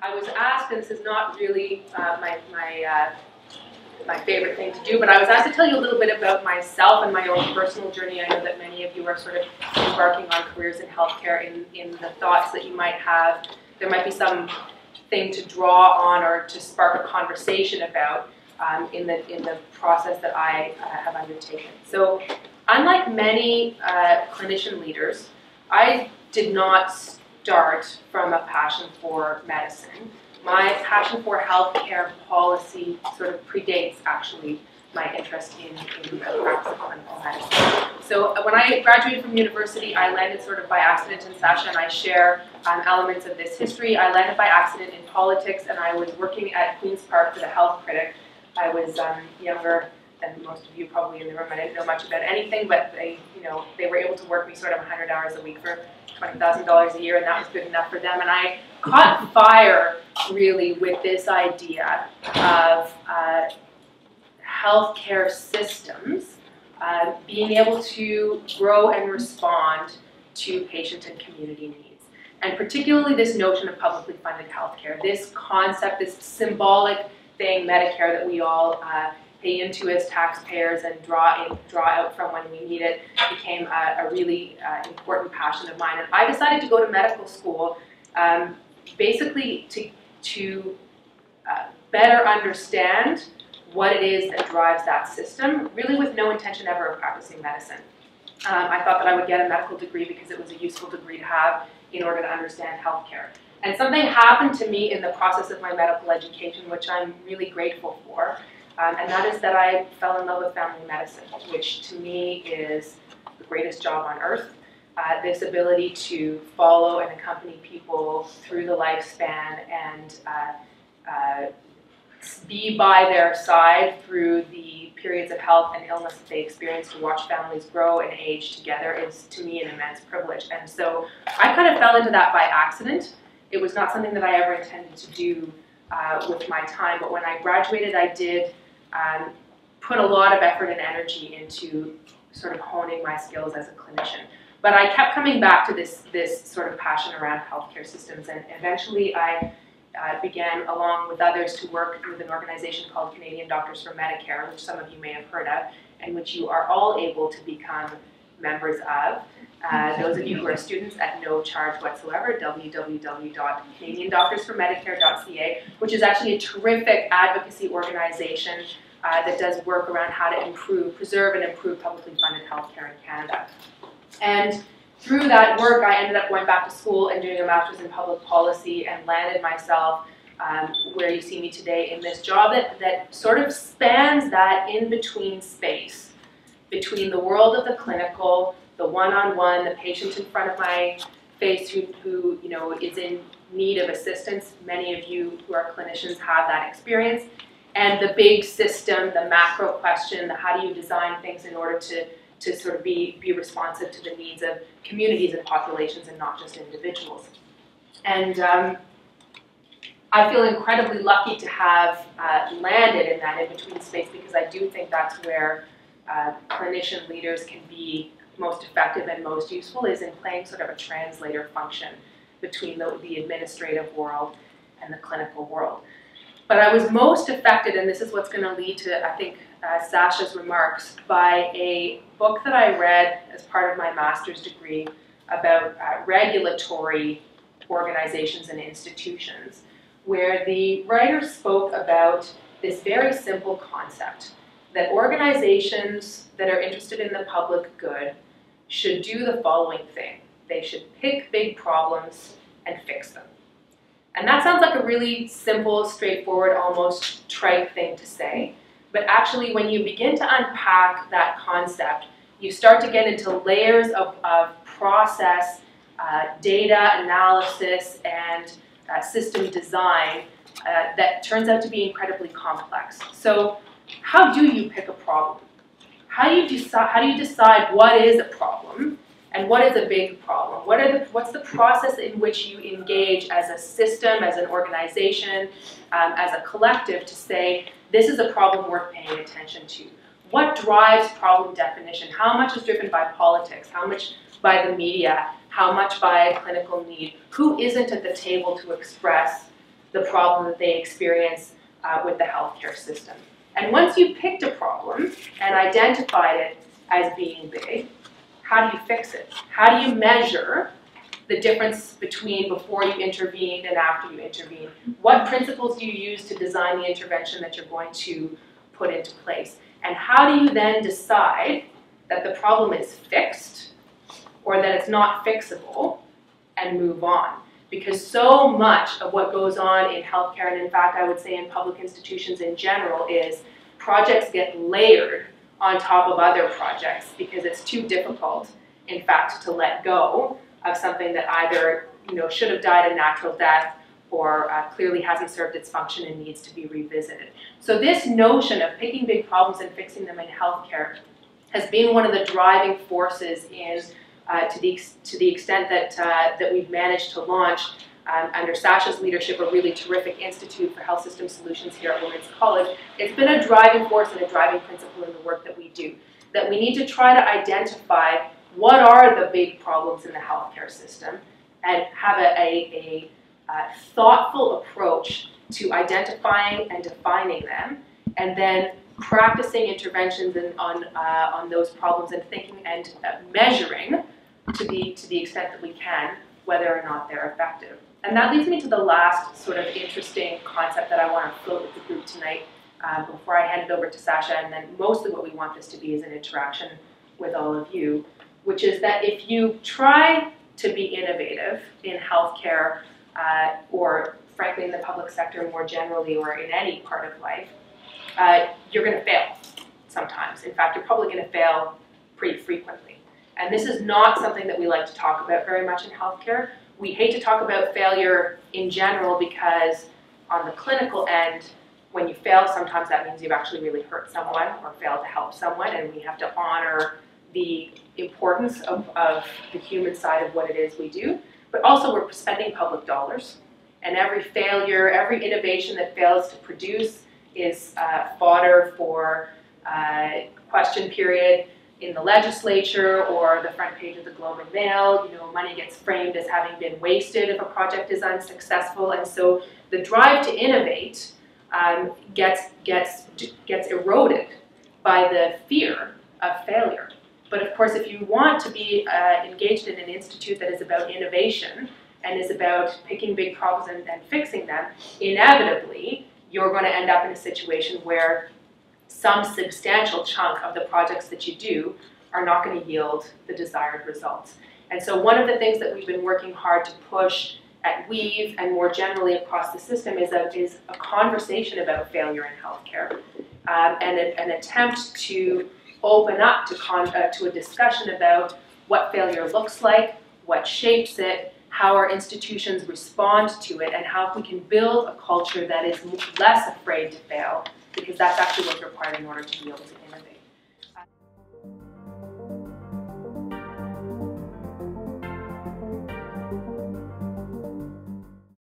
I was asked, and this is not really my favorite thing to do, but I was asked to tell you a little bit about myself and my own personal journey. I know that many of you are sort of embarking on careers in healthcare. In the thoughts that you might have, there might be some thing to draw on or to spark a conversation about in the process that I have undertaken. So, unlike many clinician leaders, I did not start from a passion for medicine. My passion for healthcare policy sort of predates, actually, my interest in the practice of clinical medicine. So when I graduated from university, I landed sort of by accident in Sacha, and I share elements of this history. I landed by accident in politics, and I was working at Queen's Park for the Health Critic. I was younger than most of you probably in the room. I didn't know much about anything, but they were able to work me sort of 100 hours a week for $20,000 a year, and that was good enough for them. And I caught fire, really, with this idea of healthcare systems being able to grow and respond to patient and community needs. And particularly this notion of publicly funded healthcare, this concept, this symbolic thing, Medicare, that we all pay into as taxpayers and draw out from when we need it, became a really important passion of mine. And I decided to go to medical school basically to better understand what it is that drives that system, really with no intention ever of practicing medicine. I thought that I would get a medical degree because it was a useful degree to have in order to understand healthcare. And something happened to me in the process of my medical education, which I'm really grateful for, and that is that I fell in love with family medicine, which to me is the greatest job on earth. This ability to follow and accompany people through the lifespan and be by their side through the periods of health and illness that they experience, to watch families grow and age together, is to me an immense privilege. And so I kind of fell into that by accident. It was not something that I ever intended to do with my time, but when I graduated, I did put a lot of effort and energy into sort of honing my skills as a clinician. But I kept coming back to this sort of passion around healthcare systems, and eventually I began, along with others, to work with an organization called Canadian Doctors for Medicare, which some of you may have heard of, and which you are all able to become members of. Those of you who are students, at no charge whatsoever, www.canadiandoctorsformedicare.ca, which is actually a terrific advocacy organization that does work around how to preserve and improve publicly funded healthcare in Canada. And through that work, I ended up going back to school and doing a master's in public policy, and landed myself where you see me today in this job that sort of spans that in-between space between the world of the clinical, the one-on-one, the patient in front of my face who is in need of assistance. Many of you who are clinicians have that experience. And the big system, the macro question, the how do you design things in order to sort of be responsive to the needs of communities and populations and not just individuals. And I feel incredibly lucky to have landed in that in-between space, because I do think that's where clinician leaders can be most effective and most useful, is in playing sort of a translator function between the administrative world and the clinical world. But I was most affected, and this is what's going to lead to, I think, Sacha's remarks, by a book that I read as part of my master's degree about regulatory organizations and institutions, where the writer spoke about this very simple concept, that organizations that are interested in the public good should do the following thing. They should pick big problems and fix them. And that sounds like a really simple, straightforward, almost trite thing to say. But actually, when you begin to unpack that concept, you start to get into layers of process, data analysis, and system design that turns out to be incredibly complex. So how do you pick a problem? How do you decide what is a problem and what is a big problem? What's the process in which you engage as a system, as an organization, as a collective, to say, this is a problem worth paying attention to? What drives problem definition? How much is driven by politics? How much by the media? How much by a clinical need? Who isn't at the table to express the problem that they experience with the healthcare system. And once you've picked a problem and identified it as being big, how do you fix it? How do you measure the difference between before you intervened and after you intervened? What principles do you use to design the intervention that you're going to put into place? And how do you then decide that the problem is fixed or that it's not fixable and move on? Because so much of what goes on in healthcare, and in fact I would say in public institutions in general, is projects get layered on top of other projects because it's too difficult, in fact, to let go of something that either should have died a natural death or clearly hasn't served its function and needs to be revisited. So this notion of picking big problems and fixing them in healthcare has been one of the driving forces in, to the extent that we've managed to launch under Sacha's leadership, a really terrific Institute for Health System Solutions here at Women's College. It's been a driving force and a driving principle in the work that we do, that we need to try to identify what are the big problems in the healthcare system and have a thoughtful approach to identifying and defining them, and then practicing interventions on those problems and thinking and measuring to the extent that we can whether or not they're effective. And that leads me to the last sort of interesting concept that I want to float with the group tonight before I hand it over to Sacha, and then mostly what we want this to be is an interaction with all of you, which is that if you try to be innovative in healthcare or frankly in the public sector more generally or in any part of life, you're going to fail sometimes. In fact, you're probably going to fail pretty frequently. And this is not something that we like to talk about very much in healthcare. We hate to talk about failure in general because on the clinical end, when you fail, sometimes that means you've actually really hurt someone or failed to help someone, and we have to honor the importance of the human side of what it is we do. But also we're spending public dollars, and every failure, every innovation that fails to produce is fodder for question period in the legislature or the front page of the Globe and Mail. Money gets framed as having been wasted if a project is unsuccessful, and so the drive to innovate gets eroded by the fear of failure. But of course, if you want to be engaged in an institute that is about innovation and is about picking big problems and fixing them, inevitably you're going to end up in a situation where some substantial chunk of the projects that you do are not going to yield the desired results. And so one of the things that we've been working hard to push at Weave and more generally across the system is a conversation about failure in healthcare and an attempt to open up to a discussion about what failure looks like, what shapes it, how our institutions respond to it, and how we can build a culture that is less afraid to fail, because that's actually what's required in order to be able to innovate.